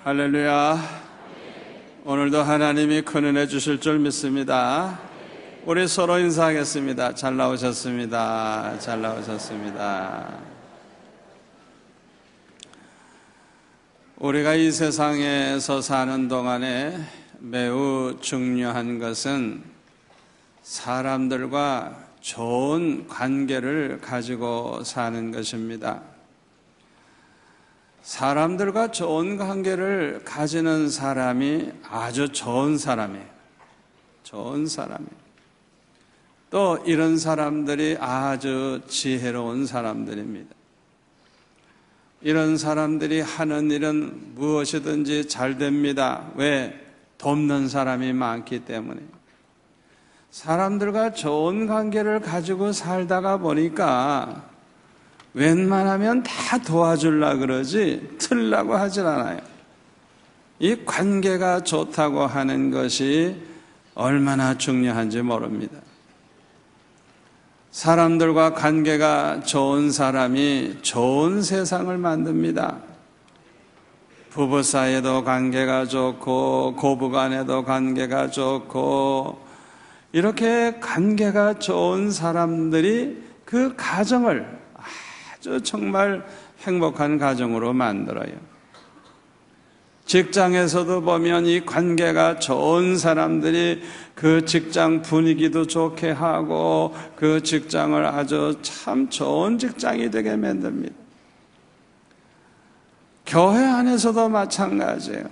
할렐루야. 오늘도 하나님이 큰 은혜 주실 줄 믿습니다. 우리 서로 인사하겠습니다. 잘 나오셨습니다. 잘 나오셨습니다. 우리가 이 세상에서 사는 동안에 매우 중요한 것은 사람들과 좋은 관계를 가지고 사는 것입니다. 사람들과 좋은 관계를 가지는 사람이 아주 좋은 사람이에요. 좋은 사람이에요. 또 이런 사람들이 아주 지혜로운 사람들입니다. 이런 사람들이 하는 일은 무엇이든지 잘 됩니다. 왜? 돕는 사람이 많기 때문에. 사람들과 좋은 관계를 가지고 살다가 보니까 웬만하면 다 도와주려고 그러지 틀라고 하질 않아요. 이 관계가 좋다고 하는 것이 얼마나 중요한지 모릅니다. 사람들과 관계가 좋은 사람이 좋은 세상을 만듭니다. 부부 사이에도 관계가 좋고 고부간에도 관계가 좋고 이렇게 관계가 좋은 사람들이 그 가정을 아주 정말 행복한 가정으로 만들어요. 직장에서도 보면 이 관계가 좋은 사람들이 그 직장 분위기도 좋게 하고 그 직장을 아주 참 좋은 직장이 되게 만듭니다. 교회 안에서도 마찬가지예요.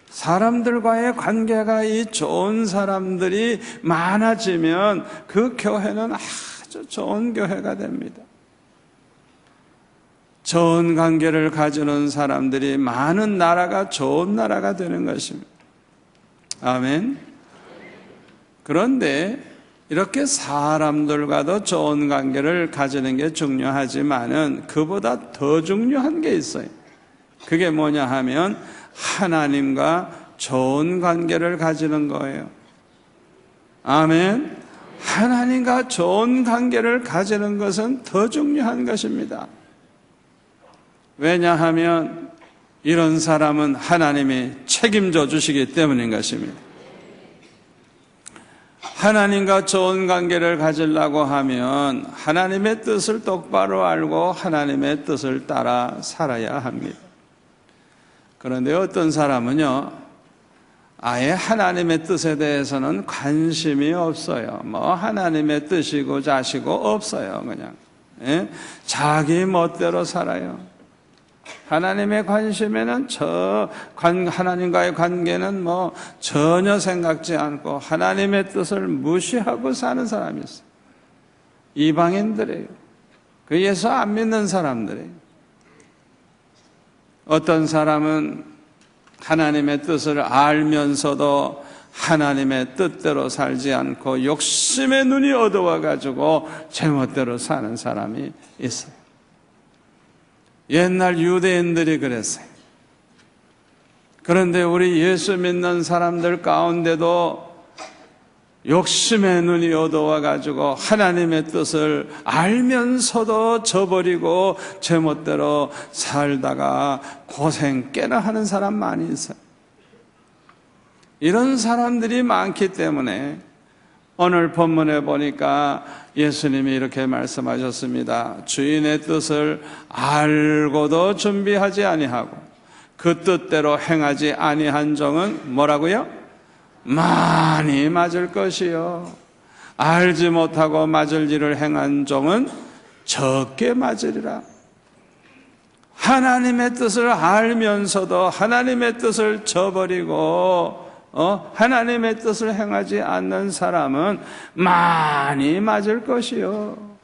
사람들과의 관계가 이 좋은 사람들이 많아지면 그 교회는 아주 좋은 교회가 됩니다. 좋은 관계를 가지는 사람들이 많은 나라가 좋은 나라가 되는 것입니다. 아멘. 그런데 이렇게 사람들과도 좋은 관계를 가지는 게 중요하지만은 그보다 더 중요한 게 있어요. 그게 뭐냐 하면 하나님과 좋은 관계를 가지는 거예요. 아멘. 하나님과 좋은 관계를 가지는 것은 더 중요한 것입니다. 왜냐하면 이런 사람은 하나님이 책임져 주시기 때문인 것입니다. 하나님과 좋은 관계를 가지려고 하면 하나님의 뜻을 똑바로 알고 하나님의 뜻을 따라 살아야 합니다. 그런데 어떤 사람은요, 아예 하나님의 뜻에 대해서는 관심이 없어요. 뭐 하나님의 뜻이고 자시고 없어요. 그냥 자기 멋대로 살아요. 하나님의 관심에는 하나님과의 관계는 뭐 전혀 생각지 않고 하나님의 뜻을 무시하고 사는 사람이 있어요. 이방인들이에요. 그 예수 안 믿는 사람들이에요. 어떤 사람은 하나님의 뜻을 알면서도 하나님의 뜻대로 살지 않고 욕심의 눈이 어두워가지고 제멋대로 사는 사람이 있어요. 옛날 유대인들이 그랬어요. 그런데 우리 예수 믿는 사람들 가운데도 욕심의 눈이 어두워가지고 하나님의 뜻을 알면서도 저버리고 제멋대로 살다가 고생 꽤나 하는 사람 많이 있어요. 이런 사람들이 많기 때문에 오늘 본문에 보니까 예수님이 이렇게 말씀하셨습니다. 주인의 뜻을 알고도 준비하지 아니하고 그 뜻대로 행하지 아니한 종은 뭐라고요? 많이 맞을 것이요. 알지 못하고 맞을 일을 행한 종은 적게 맞으리라. 하나님의 뜻을 알면서도 하나님의 뜻을 저버리고 하나님의 뜻을 행하지 않는 사람은 많이 맞을 것이요.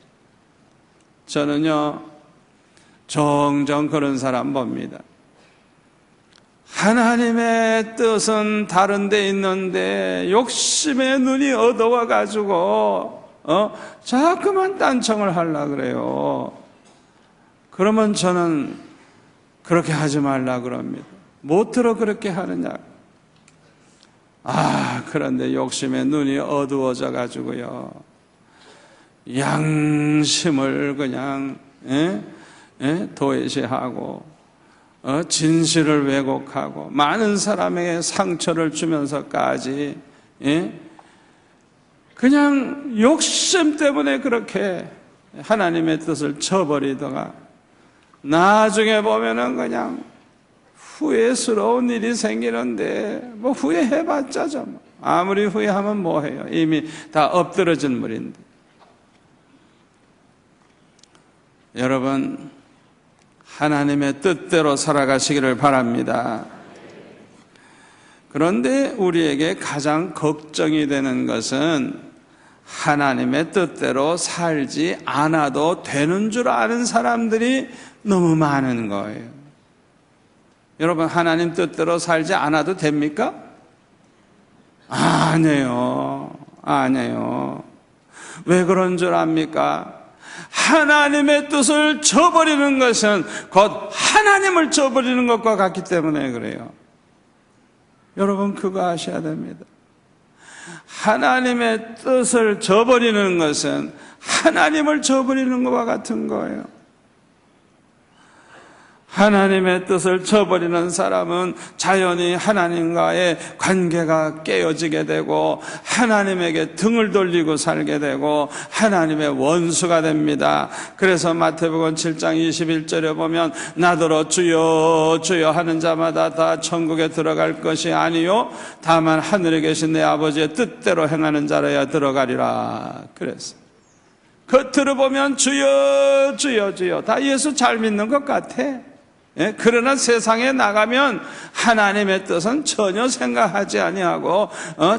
저는요, 종종 그런 사람 봅니다. 하나님의 뜻은 다른 데 있는데 욕심의 눈이 어두워가지고 자꾸만 딴청을 하려고 그래요. 그러면 저는 그렇게 하지 말라 그럽니다. 못들어 그렇게 하느냐. 그런데 욕심에 눈이 어두워져 가지고요, 양심을 그냥 도외시하고 진실을 왜곡하고 많은 사람에게 상처를 주면서까지 그냥 욕심 때문에 그렇게 하나님의 뜻을 저버리다가 나중에 보면은 그냥 후회스러운 일이 생기는데 뭐 후회해봤자 좀 아무리 후회하면 뭐해요. 이미 다 엎드러진 물인데. 여러분, 하나님의 뜻대로 살아가시기를 바랍니다. 그런데 우리에게 가장 걱정이 되는 것은 하나님의 뜻대로 살지 않아도 되는 줄 아는 사람들이 너무 많은 거예요. 여러분, 하나님 뜻대로 살지 않아도 됩니까? 아니에요. 왜 그런 줄 압니까? 하나님의 뜻을 저버리는 것은 곧 하나님을 저버리는 것과 같기 때문에 그래요. 여러분, 그거 아셔야 됩니다. 하나님의 뜻을 저버리는 것은 하나님을 저버리는 것과 같은 거예요. 하나님의 뜻을 저버리는 사람은 자연히 하나님과의 관계가 깨어지게 되고 하나님에게 등을 돌리고 살게 되고 하나님의 원수가 됩니다. 그래서 마태복음 7장 21절에 보면 나더러 주여 주여 하는 자마다 다 천국에 들어갈 것이 아니요 다만 하늘에 계신 내 아버지의 뜻대로 행하는 자라야 들어가리라 그랬어요. 겉으로 보면 주여 주여 주여 다 예수 잘 믿는 것 같아. 그러나 세상에 나가면 하나님의 뜻은 전혀 생각하지 아니하고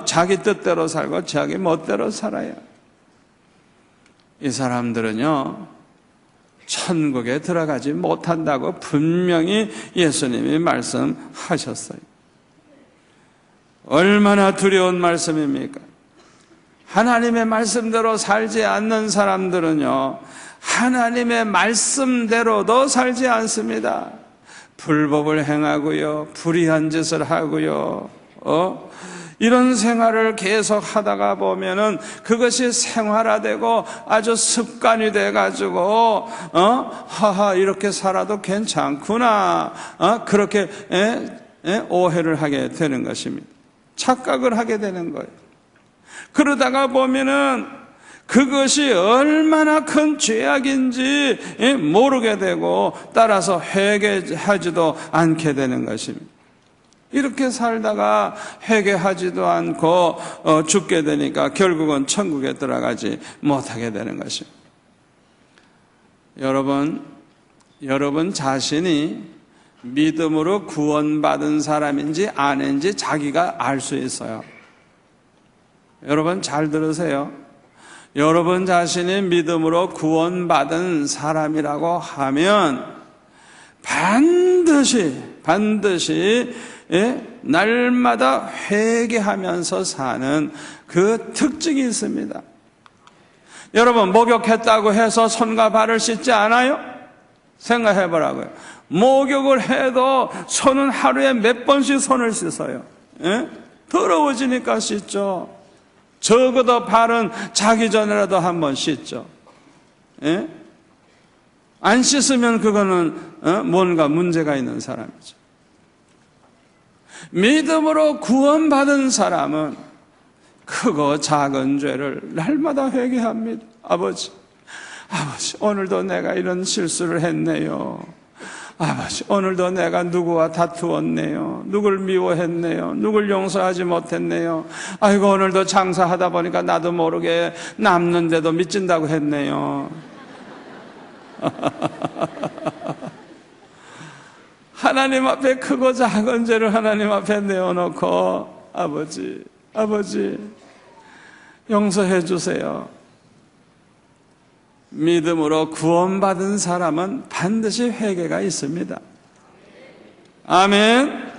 자기 뜻대로 살고 자기 멋대로 살아요. 이 사람들은요, 천국에 들어가지 못한다고 분명히 예수님이 말씀하셨어요. 얼마나 두려운 말씀입니까? 하나님의 말씀대로 살지 않는 사람들은요, 하나님의 말씀대로도 살지 않습니다. 불법을 행하고요, 불의한 짓을 하고요, 이런 생활을 계속 하다가 보면은 그것이 생활화되고 아주 습관이 돼가지고, 하하, 이렇게 살아도 괜찮구나, 그렇게, 오해를 하게 되는 것입니다. 착각을 하게 되는 거예요. 그러다가 보면은 그것이 얼마나 큰 죄악인지 모르게 되고 따라서 회개하지도 않게 되는 것입니다. 이렇게 살다가 회개하지도 않고 죽게 되니까 결국은 천국에 들어가지 못하게 되는 것입니다. 여러분 자신이 믿음으로 구원받은 사람인지 아닌지 자기가 알 수 있어요. 여러분 잘 들으세요. 여러분 자신이 믿음으로 구원받은 사람이라고 하면 반드시 날마다 회개하면서 사는 그 특징이 있습니다. 여러분, 목욕했다고 해서 손과 발을 씻지 않아요? 생각해 보라고요. 목욕을 해도 손은 하루에 몇 번씩 손을 씻어요. 더러워지니까 씻죠. 적어도 발은 자기 전에라도 한 번 씻죠. 안 씻으면 그거는 뭔가 문제가 있는 사람이죠. 믿음으로 구원받은 사람은 크고 작은 죄를 날마다 회개합니다. 아버지, 오늘도 내가 이런 실수를 했네요. 아버지, 오늘도 내가 누구와 다투었네요. 누굴 미워했네요. 누굴 용서하지 못했네요. 아이고, 오늘도 장사하다 보니까 나도 모르게 남는데도 미친다고 했네요. 하나님 앞에 크고 작은 죄를 하나님 앞에 내어놓고 아버지 용서해 주세요. 믿음으로 구원받은 사람은 반드시 회개가 있습니다. 아멘.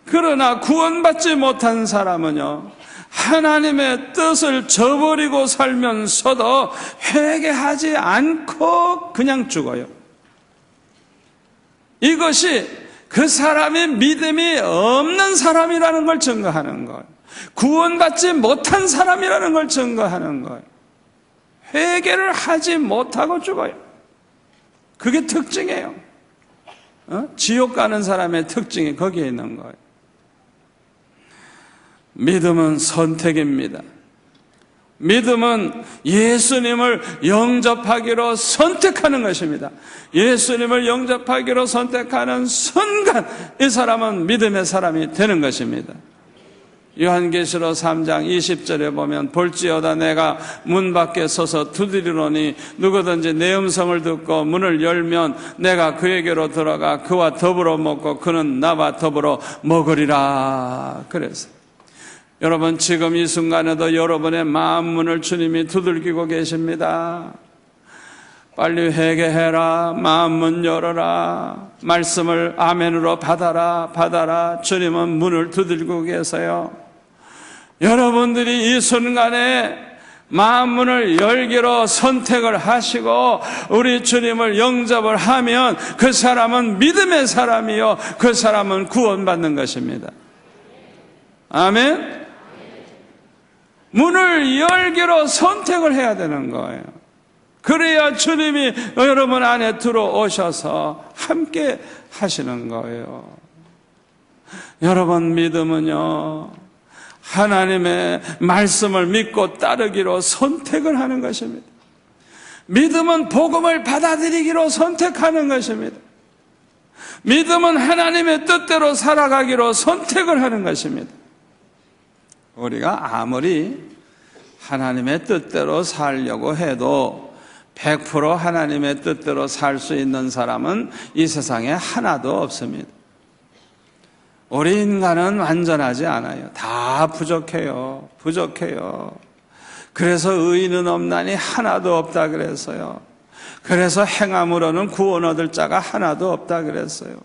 그러나 구원받지 못한 사람은요, 하나님의 뜻을 저버리고 살면서도 회개하지 않고 그냥 죽어요. 이것이 그 사람이 믿음이 없는 사람이라는 걸 증거하는 거예요. 구원받지 못한 사람이라는 걸 증거하는 거예요. 회개를 하지 못하고 죽어요. 그게 특징이에요. 지옥 가는 사람의 특징이 거기에 있는 거예요. 믿음은 선택입니다. 믿음은 예수님을 영접하기로 선택하는 것입니다. 예수님을 영접하기로 선택하는 순간 이 사람은 믿음의 사람이 되는 것입니다. 요한계시록 3장 20절에 보면 볼지어다 내가 문 밖에 서서 두드리노니 누구든지 내 음성을 듣고 문을 열면 내가 그에게로 들어가 그와 더불어 먹고 그는 나와 더불어 먹으리라. 그래서 여러분 지금 이 순간에도 여러분의 마음 문을 주님이 두들기고 계십니다. 빨리 회개해라. 마음 문 열어라. 말씀을 아멘으로 받아라. 주님은 문을 두들기고 계세요. 여러분들이 이 순간에 마음 문을 열기로 선택을 하시고 우리 주님을 영접을 하면 그 사람은 믿음의 사람이요 그 사람은 구원받는 것입니다. 아멘. 문을 열기로 선택을 해야 되는 거예요. 그래야 주님이 여러분 안에 들어오셔서 함께 하시는 거예요. 여러분 믿음은요 하나님의 말씀을 믿고 따르기로 선택을 하는 것입니다. 믿음은 복음을 받아들이기로 선택하는 것입니다. 믿음은 하나님의 뜻대로 살아가기로 선택을 하는 것입니다. 우리가 아무리 하나님의 뜻대로 살려고 해도 100% 하나님의 뜻대로 살 수 있는 사람은 이 세상에 하나도 없습니다. 우리 인간은 완전하지 않아요. 다 부족해요. 그래서 의인은 없나니 하나도 없다 그랬어요. 그래서 행함으로는 구원 얻을 자가 하나도 없다 그랬어요.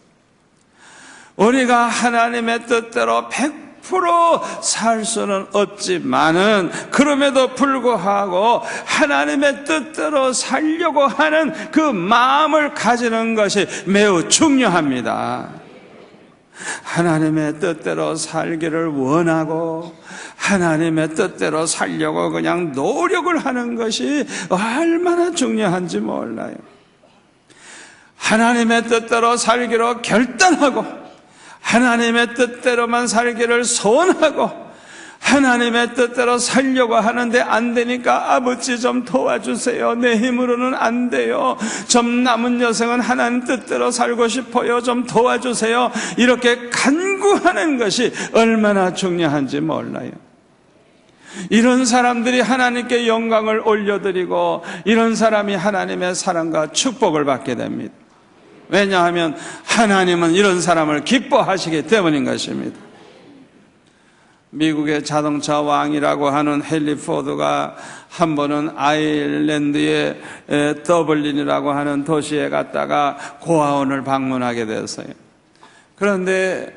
우리가 하나님의 뜻대로 100% 살 수는 없지만은 그럼에도 불구하고 하나님의 뜻대로 살려고 하는 그 마음을 가지는 것이 매우 중요합니다. 하나님의 뜻대로 살기를 원하고 하나님의 뜻대로 살려고 그냥 노력을 하는 것이 얼마나 중요한지 몰라요. 하나님의 뜻대로 살기로 결단하고 하나님의 뜻대로만 살기를 소원하고 하나님의 뜻대로 살려고 하는데 안 되니까 아버지 좀 도와주세요. 내 힘으로는 안 돼요. 좀 남은 여생은 하나님 뜻대로 살고 싶어요. 좀 도와주세요. 이렇게 간구하는 것이 얼마나 중요한지 몰라요. 이런 사람들이 하나님께 영광을 올려드리고 이런 사람이 하나님의 사랑과 축복을 받게 됩니다. 왜냐하면 하나님은 이런 사람을 기뻐하시기 때문인 것입니다. 미국의 자동차 왕이라고 하는 헨리 포드가 한 번은 아일랜드의 더블린이라고 하는 도시에 갔다가 고아원을 방문하게 됐어요. 그런데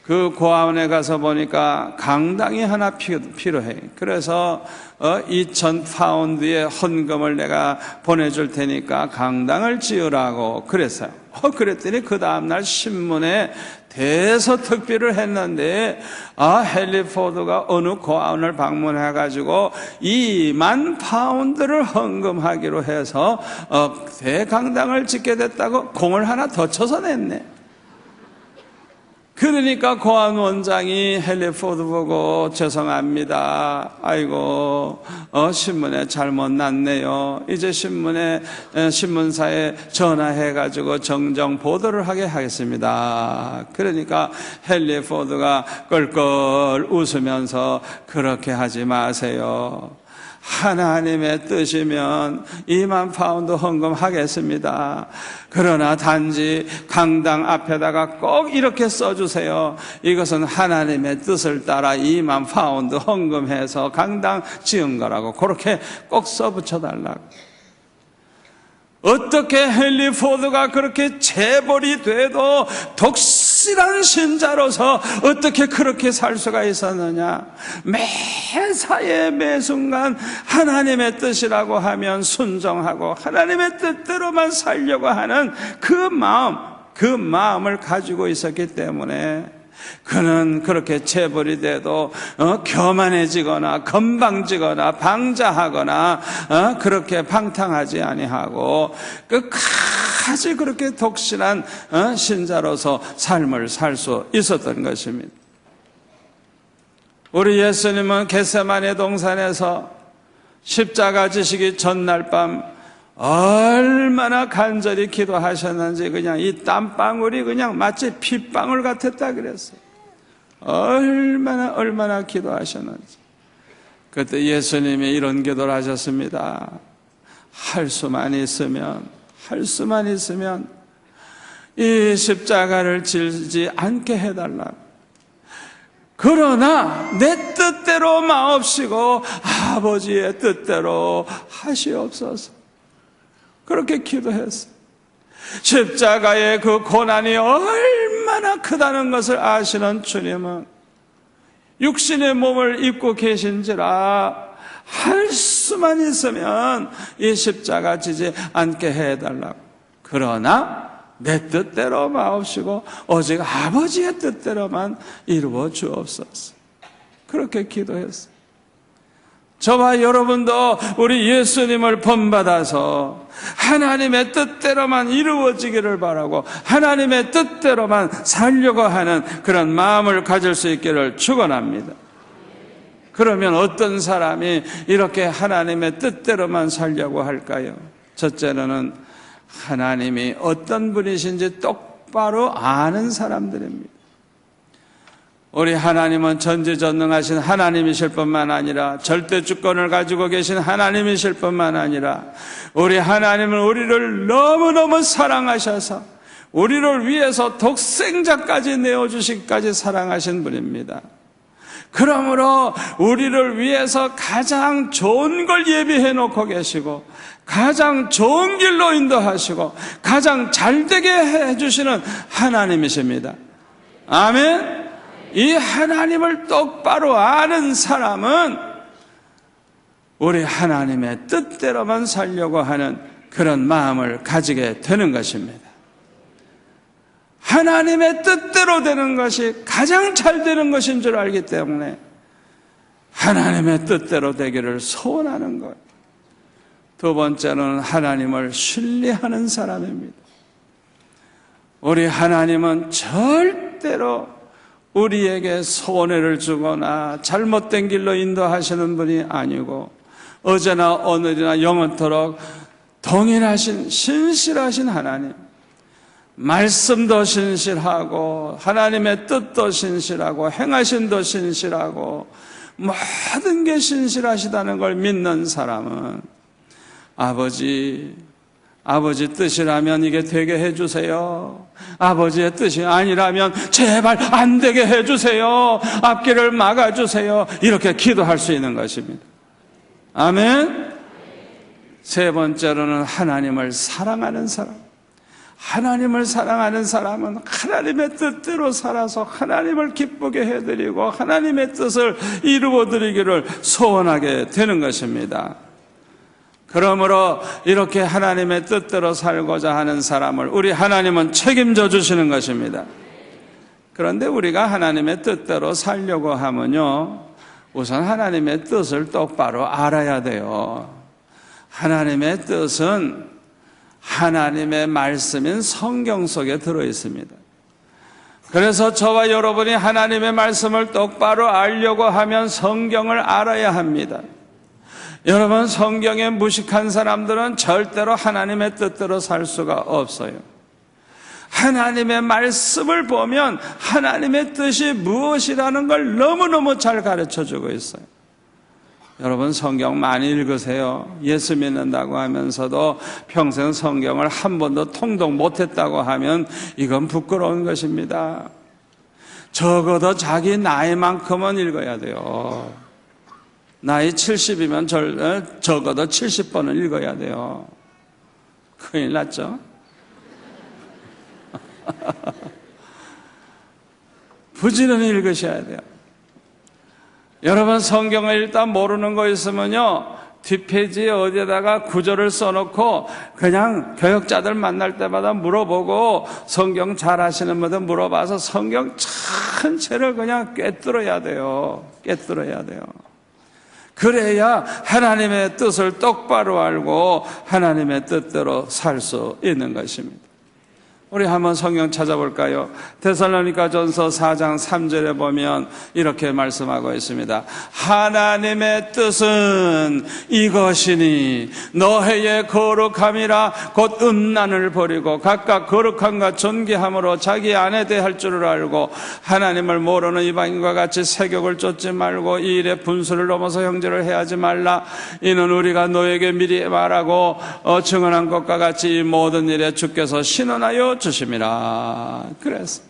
그 고아원에 가서 보니까 강당이 하나 필요해. 그래서 2,000파운드의 헌금을 내가 보내줄 테니까 강당을 지으라고 그랬어요. 그랬더니 그 다음날 신문에 대서특필을 했는데 헨리 포드가 어느 고아원을 방문해가지고 2만 파운드를 헌금하기로 해서 대강당을 짓게 됐다고 공을 하나 더 쳐서 냈네. 그러니까 고아원 원장이 헨리 포드 보고 죄송합니다. 아이고 신문에 잘못 났네요. 이제 신문사에 전화해가지고 정정 보도를 하게 하겠습니다. 그러니까 헨리 포드가 껄껄 웃으면서 그렇게 하지 마세요. 하나님의 뜻이면 2만 파운드 헌금하겠습니다. 그러나 단지 강당 앞에다가 꼭 이렇게 써주세요. 이것은 하나님의 뜻을 따라 2만 파운드 헌금해서 강당 지은 거라고 그렇게 꼭 써붙여달라고. 어떻게 헨리 포드가 그렇게 재벌이 돼도 독실한 신자로서 어떻게 그렇게 살 수가 있었느냐. 매사에 매순간 하나님의 뜻이라고 하면 순종하고 하나님의 뜻대로만 살려고 하는 그 마음, 그 마음을 가지고 있었기 때문에 그는 그렇게 재벌이 돼도 교만해지거나 건방지거나 방자하거나 그렇게 방탕하지 아니하고 끝까지 그렇게 독실한 신자로서 삶을 살 수 있었던 것입니다. 우리 예수님은 겟세마네 동산에서 십자가 지시기 전날 밤 얼마나 간절히 기도하셨는지 그냥 이 땀방울이 그냥 마치 핏방울 같았다 그랬어요. 얼마나 기도하셨는지. 그때 예수님이 이런 기도를 하셨습니다. 할 수만 있으면 이 십자가를 지지 않게 해달라. 그러나 내 뜻대로 마옵시고 아버지의 뜻대로 하시옵소서. 그렇게 기도했어요. 십자가의 그 고난이 얼마나 크다는 것을 아시는 주님은 육신의 몸을 입고 계신지라 할 수만 있으면 이 십자가 지지 않게 해달라고. 그러나 내 뜻대로 마옵시고 오직 아버지의 뜻대로만 이루어 주옵소서. 그렇게 기도했어요. 저와 여러분도 우리 예수님을 본받아서 하나님의 뜻대로만 이루어지기를 바라고 하나님의 뜻대로만 살려고 하는 그런 마음을 가질 수 있기를 축원합니다. 그러면 어떤 사람이 이렇게 하나님의 뜻대로만 살려고 할까요? 첫째로는 하나님이 어떤 분이신지 똑바로 아는 사람들입니다. 우리 하나님은 전지전능하신 하나님이실 뿐만 아니라 절대 주권을 가지고 계신 하나님이실 뿐만 아니라 우리 하나님은 우리를 너무너무 사랑하셔서 우리를 위해서 독생자까지 내어주시기까지 사랑하신 분입니다. 그러므로 우리를 위해서 가장 좋은 걸 예비해 놓고 계시고 가장 좋은 길로 인도하시고 가장 잘되게 해주시는 하나님이십니다. 아멘. 이 하나님을 똑바로 아는 사람은 우리 하나님의 뜻대로만 살려고 하는 그런 마음을 가지게 되는 것입니다. 하나님의 뜻대로 되는 것이 가장 잘 되는 것인 줄 알기 때문에 하나님의 뜻대로 되기를 소원하는 것. 두 번째는 하나님을 신뢰하는 사람입니다. 우리 하나님은 절대로 우리에게 손해를 주거나 잘못된 길로 인도하시는 분이 아니고 어제나 오늘이나 영원토록 동일하신 신실하신 하나님, 말씀도 신실하고 하나님의 뜻도 신실하고 행하심도 신실하고 모든 게 신실하시다는 걸 믿는 사람은 아버지 뜻이라면 이게 되게 해주세요. 아버지의 뜻이 아니라면 제발 안 되게 해주세요. 앞길을 막아주세요. 이렇게 기도할 수 있는 것입니다. 아멘. 세 번째로는 하나님을 사랑하는 사람. 하나님을 사랑하는 사람은 하나님의 뜻대로 살아서 하나님을 기쁘게 해드리고 하나님의 뜻을 이루어드리기를 소원하게 되는 것입니다. 그러므로 이렇게 하나님의 뜻대로 살고자 하는 사람을 우리 하나님은 책임져 주시는 것입니다. 그런데 우리가 하나님의 뜻대로 살려고 하면요, 우선 하나님의 뜻을 똑바로 알아야 돼요. 하나님의 뜻은 하나님의 말씀인 성경 속에 들어 있습니다. 그래서 저와 여러분이 하나님의 말씀을 똑바로 알려고 하면 성경을 알아야 합니다. 여러분, 성경에 무식한 사람들은 절대로 하나님의 뜻대로 살 수가 없어요. 하나님의 말씀을 보면 하나님의 뜻이 무엇이라는 걸 너무너무 잘 가르쳐주고 있어요. 여러분, 성경 많이 읽으세요. 예수 믿는다고 하면서도 평생 성경을 한 번도 통독 못했다고 하면 이건 부끄러운 것입니다. 적어도 자기 나이만큼은 읽어야 돼요. 나이 70이면 적어도 70번은 읽어야 돼요. 큰일 났죠? 부지런히 읽으셔야 돼요. 여러분, 성경을 일단 모르는 거 있으면요, 뒷페이지에 어디에다가 구절을 써놓고 그냥 교역자들 만날 때마다 물어보고 성경 잘 아시는 분들 물어봐서 성경 전체를 그냥 꿰뚫어야 돼요. 꿰뚫어야 돼요. 그래야 하나님의 뜻을 똑바로 알고 하나님의 뜻대로 살 수 있는 것입니다. 우리 한번 성경 찾아볼까요? 데살로니가전서 4장 3절에 보면 이렇게 말씀하고 있습니다. 하나님의 뜻은 이것이니 너희의 거룩함이라 곧 음란을 버리고 각각 거룩함과 존귀함으로 자기 안에 대할 줄을 알고 하나님을 모르는 이방인과 같이 세욕을 쫓지 말고 이 일에 분수를 넘어서 형제를 해하지 말라. 이는 우리가 너에게 미리 말하고 증언한 것과 같이 이 모든 일에 주께서 신원하여 주심이라. 그래서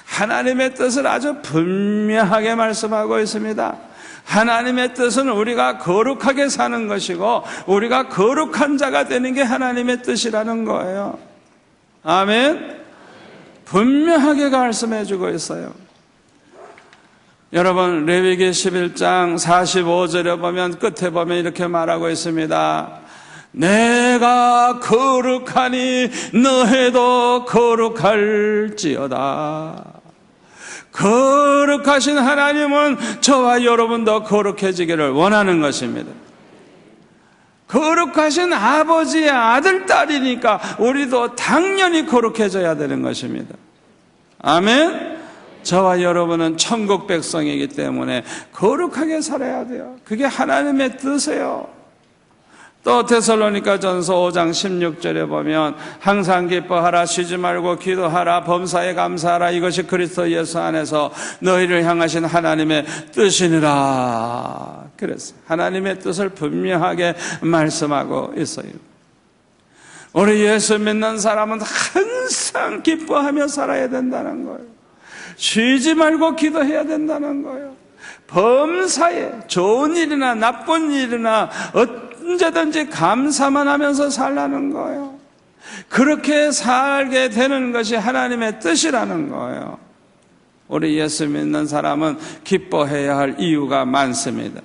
하나님의 뜻을 아주 분명하게 말씀하고 있습니다. 하나님의 뜻은 우리가 거룩하게 사는 것이고 우리가 거룩한 자가 되는 게 하나님의 뜻이라는 거예요. 아멘. 분명하게 말씀해 주고 있어요. 여러분 레위기 11장 45절에 보면 끝에 보면 이렇게 말하고 있습니다. 내가 거룩하니 너희도 거룩할지어다. 거룩하신 하나님은 저와 여러분도 거룩해지기를 원하는 것입니다. 거룩하신 아버지의 아들, 딸이니까 우리도 당연히 거룩해져야 되는 것입니다. 아멘. 저와 여러분은 천국 백성이기 때문에 거룩하게 살아야 돼요. 그게 하나님의 뜻이에요. 또 데살로니가전서 5장 16절에 보면 항상 기뻐하라, 쉬지 말고 기도하라, 범사에 감사하라, 이것이 그리스도 예수 안에서 너희를 향하신 하나님의 뜻이니라. 그래서 하나님의 뜻을 분명하게 말씀하고 있어요. 우리 예수 믿는 사람은 항상 기뻐하며 살아야 된다는 거예요. 쉬지 말고 기도해야 된다는 거예요. 범사에 좋은 일이나 나쁜 일이나 언제든지 감사만 하면서 살라는 거예요. 그렇게 살게 되는 것이 하나님의 뜻이라는 거예요. 우리 예수 믿는 사람은 기뻐해야 할 이유가 많습니다.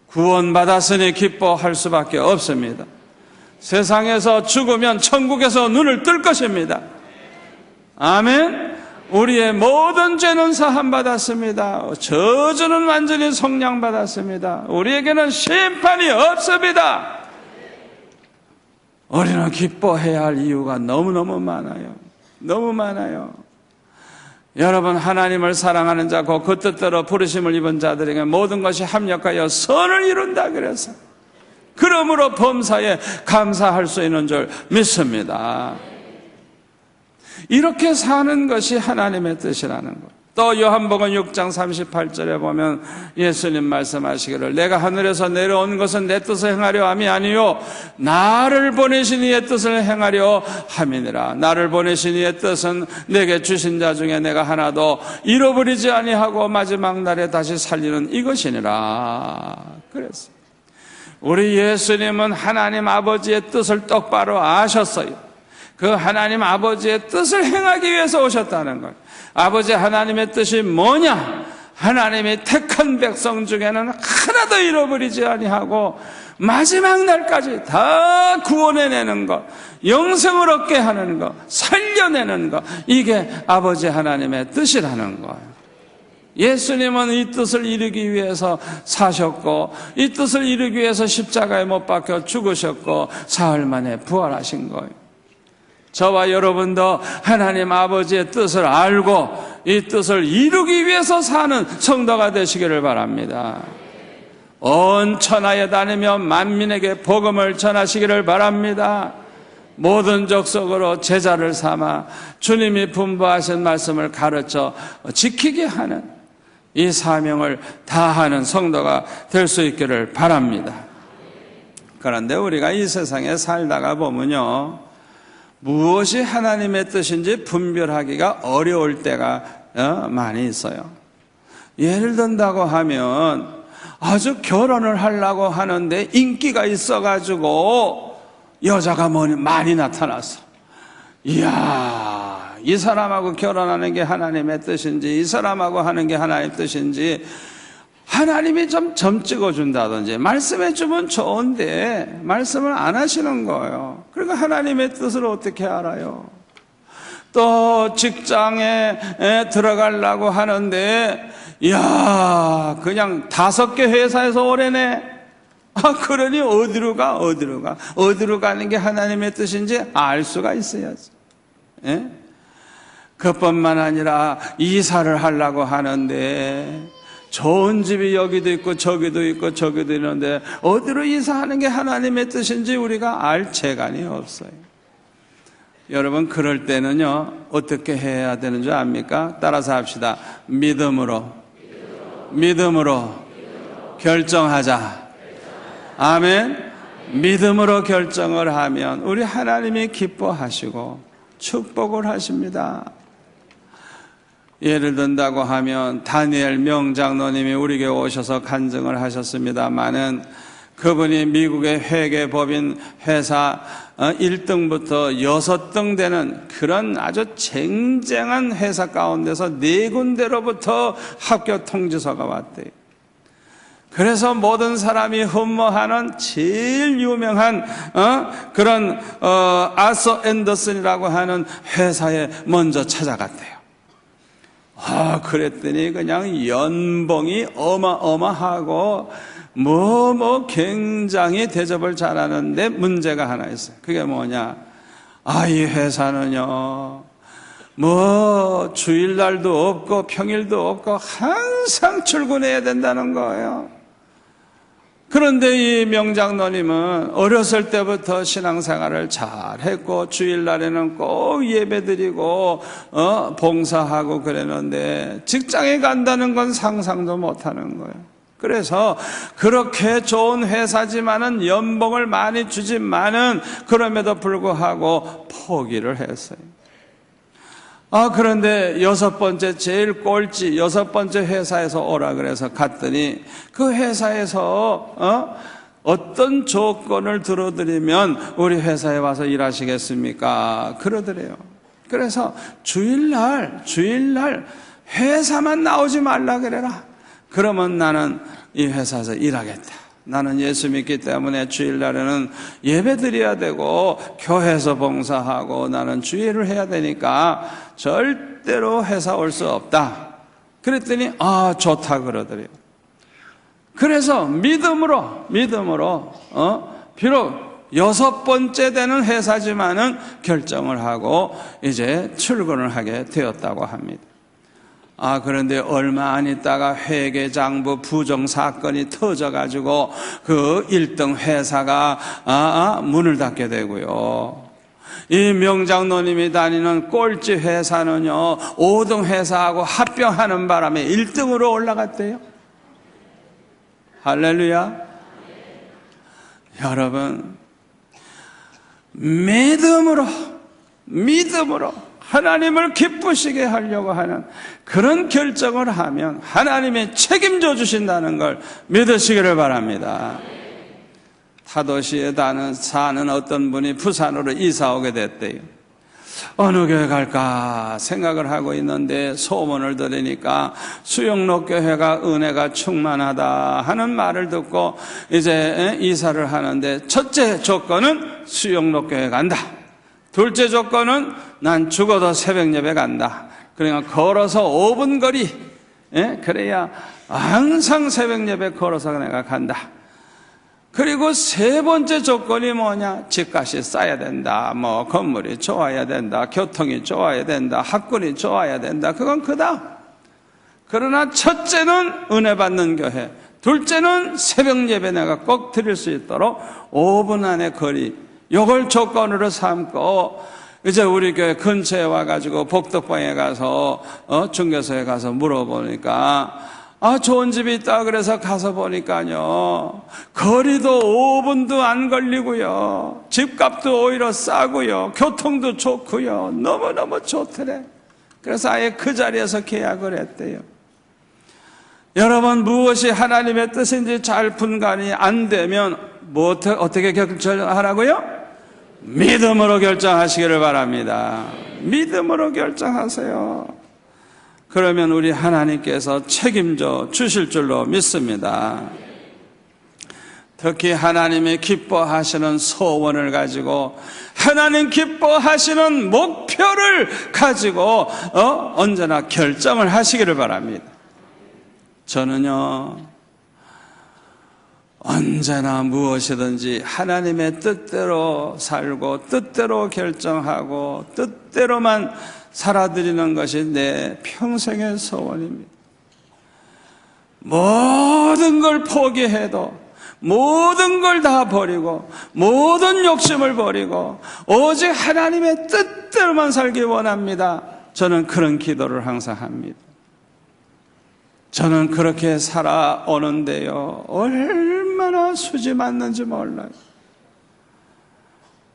구원받았으니 기뻐할 수밖에 없습니다. 세상에서 죽으면 천국에서 눈을 뜰 것입니다. 아멘. 우리의 모든 죄는 사함받았습니다. 저주는 완전히 속량받았습니다. 우리에게는 심판이 없습니다. 우리는 기뻐해야 할 이유가 너무너무 많아요. 너무 많아요. 여러분, 하나님을 사랑하는 자고 그 뜻대로 부르심을 입은 자들에게 모든 것이 합력하여 선을 이룬다 그래서 그러므로 범사에 감사할 수 있는 줄 믿습니다. 이렇게 사는 것이 하나님의 뜻이라는 것. 또 요한복음 6장 38절에 보면 예수님 말씀하시기를 내가 하늘에서 내려온 것은 내 뜻을 행하려 함이 아니요 나를 보내신 이의 뜻을 행하려 함이니라. 나를 보내신 이의 뜻은 내게 주신 자 중에 내가 하나도 잃어버리지 아니하고 마지막 날에 다시 살리는 이것이니라. 그래서 우리 예수님은 하나님 아버지의 뜻을 똑바로 아셨어요. 그 하나님 아버지의 뜻을 행하기 위해서 오셨다는 거예요. 아버지 하나님의 뜻이 뭐냐? 하나님이 택한 백성 중에는 하나도 잃어버리지 아니하고 마지막 날까지 다 구원해내는 것, 영생을 얻게 하는 것, 살려내는 것, 이게 아버지 하나님의 뜻이라는 거예요. 예수님은 이 뜻을 이루기 위해서 사셨고 이 뜻을 이루기 위해서 십자가에 못 박혀 죽으셨고 사흘 만에 부활하신 거예요. 저와 여러분도 하나님 아버지의 뜻을 알고 이 뜻을 이루기 위해서 사는 성도가 되시기를 바랍니다. 온 천하에 다니며 만민에게 복음을 전하시기를 바랍니다. 모든 족속으로 제자를 삼아 주님이 분부하신 말씀을 가르쳐 지키게 하는 이 사명을 다하는 성도가 될 수 있기를 바랍니다. 그런데 우리가 이 세상에 살다가 보면요, 무엇이 하나님의 뜻인지 분별하기가 어려울 때가 많이 있어요. 예를 든다고 하면 아주 결혼을 하려고 하는데 인기가 있어가지고 여자가 많이 나타났어. 이야, 이 사람하고 결혼하는 게 하나님의 뜻인지 이 사람하고 하는 게 하나님의 뜻인지 하나님이 좀 점 찍어준다든지 말씀해주면 좋은데 말씀을 안 하시는 거예요. 그러니까 하나님의 뜻을 어떻게 알아요? 또 직장에 들어가려고 하는데 이야 그냥 5개 회사에서 오래네. 그러니 어디로 가는 게 하나님의 뜻인지 알 수가 있어야지. 예? 그뿐만 아니라 이사를 하려고 하는데 좋은 집이 여기도 있고 저기도 있는데 어디로 이사하는 게 하나님의 뜻인지 우리가 알 재간이 없어요. 여러분 그럴 때는요 어떻게 해야 되는 줄 압니까? 따라서 합시다. 믿음으로 결정하자. 아멘. 믿음으로 결정을 하면 우리 하나님이 기뻐하시고 축복을 하십니다. 예를 든다고 하면 다니엘 명장로님이 우리에게 오셔서 간증을 하셨습니다마는 그분이 미국의 회계법인 회사 1등부터 6등 되는 그런 아주 쟁쟁한 회사 가운데서 4군데로부터 합격 통지서가 왔대요. 그래서 모든 사람이 흠모하는 제일 유명한 그런 아서 앤더슨이라고 하는 회사에 먼저 찾아갔대요. 그랬더니 그냥 연봉이 어마어마하고 굉장히 대접을 잘하는데 문제가 하나 있어요. 그게 뭐냐? 이 회사는요 주일날도 없고 평일도 없고 항상 출근해야 된다는 거예요. 그런데 이 명장로님은 어렸을 때부터 신앙생활을 잘했고 주일날에는 꼭 예배드리고 봉사하고 그랬는데 직장에 간다는 건 상상도 못하는 거예요. 그래서 그렇게 좋은 회사지만은 연봉을 많이 주지만은 그럼에도 불구하고 포기를 했어요. 그런데 6번째 제일 꼴찌 6번째 회사에서 오라 그래서 갔더니 그 회사에서 어떤 조건을 들어드리면 우리 회사에 와서 일하시겠습니까? 그러더래요. 그래서 주일날 회사만 나오지 말라 그래라. 그러면 나는 이 회사에서 일하겠다. 나는 예수 믿기 때문에 주일날에는 예배 드려야 되고 교회에서 봉사하고 나는 주일을 해야 되니까 절대로 회사 올 수 없다. 그랬더니 좋다 그러더래요. 그래서 믿음으로 비록 6번째 되는 회사지만은 결정을 하고 이제 출근을 하게 되었다고 합니다. 그런데 얼마 안 있다가 회계장부 부정사건이 터져가지고 그 1등 회사가 문을 닫게 되고요. 이 명장로님이 다니는 꼴찌 회사는요 5등 회사하고 합병하는 바람에 1등으로 올라갔대요. 할렐루야. 여러분 믿음으로 하나님을 기쁘시게 하려고 하는 그런 결정을 하면 하나님이 책임져 주신다는 걸 믿으시기를 바랍니다. 타도시에 사는 어떤 분이 부산으로 이사 오게 됐대요. 어느 교회 갈까 생각을 하고 있는데 소문을 들으니까 수영록교회가 은혜가 충만하다 하는 말을 듣고 이제 이사를 하는데 첫째 조건은 수영록교회 간다. 둘째 조건은 난 죽어도 새벽 예배 간다. 그러니까 걸어서 5분 거리 그래야 항상 새벽 예배 걸어서 내가 간다. 그리고 세 번째 조건이 뭐냐? 집값이 싸야 된다. 건물이 좋아야 된다. 교통이 좋아야 된다. 학군이 좋아야 된다. 그건 크다. 그러나 첫째는 은혜 받는 교회, 둘째는 새벽 예배 내가 꼭 드릴 수 있도록 5분 안의 거리, 요걸 조건으로 삼고 이제 우리 교회 근처에 와가지고 복덕방에 가서 중개소에 가서 물어보니까 좋은 집이 있다 그래서 가서 보니까요 거리도 5분도 안 걸리고요 집값도 오히려 싸고요 교통도 좋고요 너무너무 좋더래. 그래서 아예 그 자리에서 계약을 했대요. 여러분 무엇이 하나님의 뜻인지 잘 분간이 안 되면 어떻게 결정하라고요? 믿음으로 결정하시기를 바랍니다. 믿음으로 결정하세요. 그러면 우리 하나님께서 책임져 주실 줄로 믿습니다. 특히 하나님이 기뻐하시는 소원을 가지고 하나님 기뻐하시는 목표를 가지고 언제나 결정을 하시기를 바랍니다. 저는요, 언제나 무엇이든지 하나님의 뜻대로 살고 뜻대로 결정하고 뜻대로만 살아드리는 것이 내 평생의 소원입니다. 모든 걸 포기해도, 모든 걸 다 버리고, 모든 욕심을 버리고 오직 하나님의 뜻대로만 살기 원합니다. 저는 그런 기도를 항상 합니다. 저는 그렇게 살아오는데요, 얼마나 수지 맞는지 몰라요.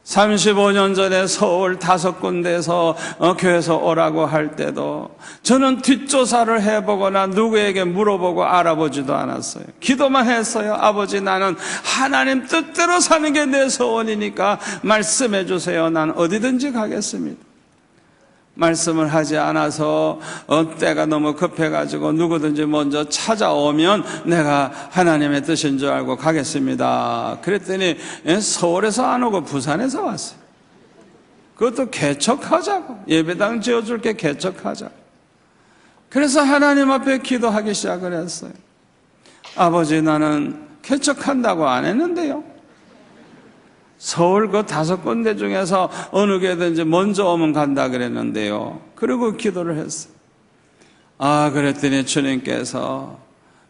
35년 전에 서울 5군데에서 교회에서 오라고 할 때도 저는 뒷조사를 해보거나 누구에게 물어보고 알아보지도 않았어요. 기도만 했어요. 아버지, 나는 하나님 뜻대로 사는 게 내 소원이니까 말씀해 주세요. 난 어디든지 가겠습니다. 말씀을 하지 않아서 때가 너무 급해가지고 누구든지 먼저 찾아오면 내가 하나님의 뜻인 줄 알고 가겠습니다. 그랬더니 서울에서 안 오고 부산에서 왔어요. 그것도 개척하자고, 예배당 지어줄게 개척하자고. 그래서 하나님 앞에 기도하기 시작을 했어요. 아버지, 나는 개척한다고 안 했는데요, 서울 그 5군데 중에서 어느 교회든지 먼저 오면 간다 그랬는데요. 그리고 기도를 했어요. 그랬더니 주님께서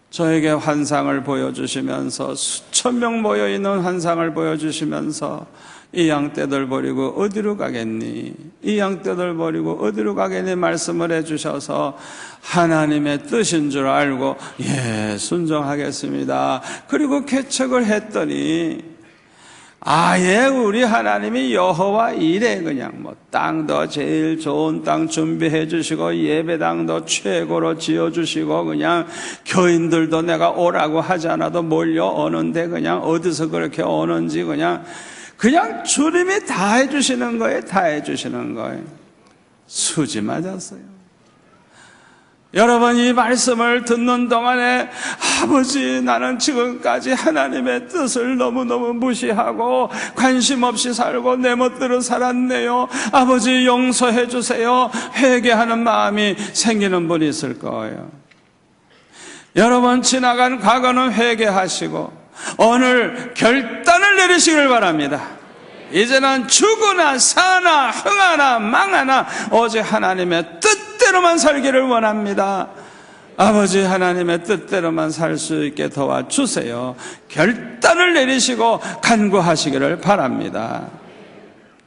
저에게 환상을 보여주시면서, 수천 명 모여있는 환상을 보여주시면서 이 양떼들 버리고 어디로 가겠니? 이 양떼들 버리고 어디로 가겠니? 말씀을 해주셔서 하나님의 뜻인 줄 알고 순종하겠습니다. 그리고 개척을 했더니 아예 우리 하나님이 여호와 이래 그냥 땅도 제일 좋은 땅 준비해 주시고 예배당도 최고로 지어주시고 그냥 교인들도 내가 오라고 하지 않아도 몰려오는데 그냥 어디서 그렇게 오는지 그냥 주님이 다 해주시는 거예요. 다 해주시는 거예요. 수지 맞았어요. 여러분, 이 말씀을 듣는 동안에 아버지, 나는 지금까지 하나님의 뜻을 너무너무 무시하고 관심 없이 살고 내 멋대로 살았네요. 아버지, 용서해 주세요. 회개하는 마음이 생기는 분이 있을 거예요. 여러분, 지나간 과거는 회개하시고 오늘 결단을 내리시길 바랍니다. 이제는 죽으나 사나 흥하나 망하나 오직 하나님의 뜻대로만 살기를 원합니다. 아버지, 하나님의 뜻대로만 살 수 있게 도와주세요. 결단을 내리시고 간구하시기를 바랍니다.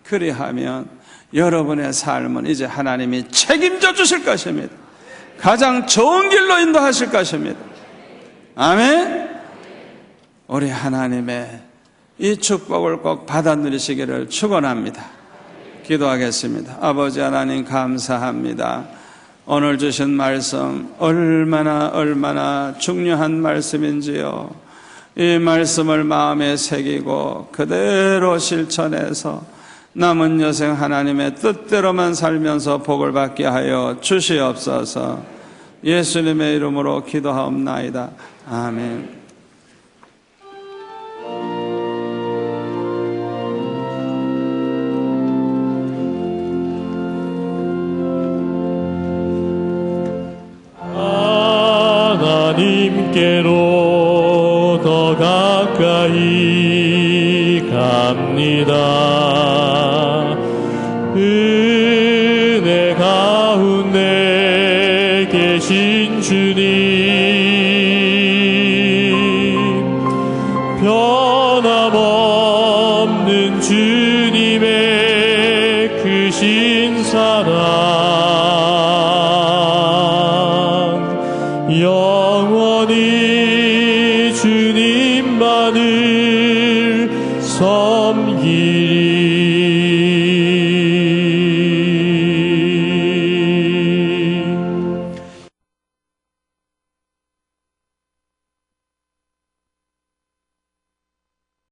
그리하면 여러분의 삶은 이제 하나님이 책임져 주실 것입니다. 가장 좋은 길로 인도하실 것입니다. 아멘. 우리 하나님의 이 축복을 꼭 받아 누리시기를 축원합니다. 기도하겠습니다. 아버지 하나님, 감사합니다. 오늘 주신 말씀 얼마나 중요한 말씀인지요. 이 말씀을 마음에 새기고 그대로 실천해서 남은 여생 하나님의 뜻대로만 살면서 복을 받게 하여 주시옵소서. 예수님의 이름으로 기도하옵나이다. 아멘. 하나님께로 더 가까이 갑니다. 은혜 가운데 계신 주님, 변함없는 주님의 크신 사랑 영원히 주님만을 섬기리.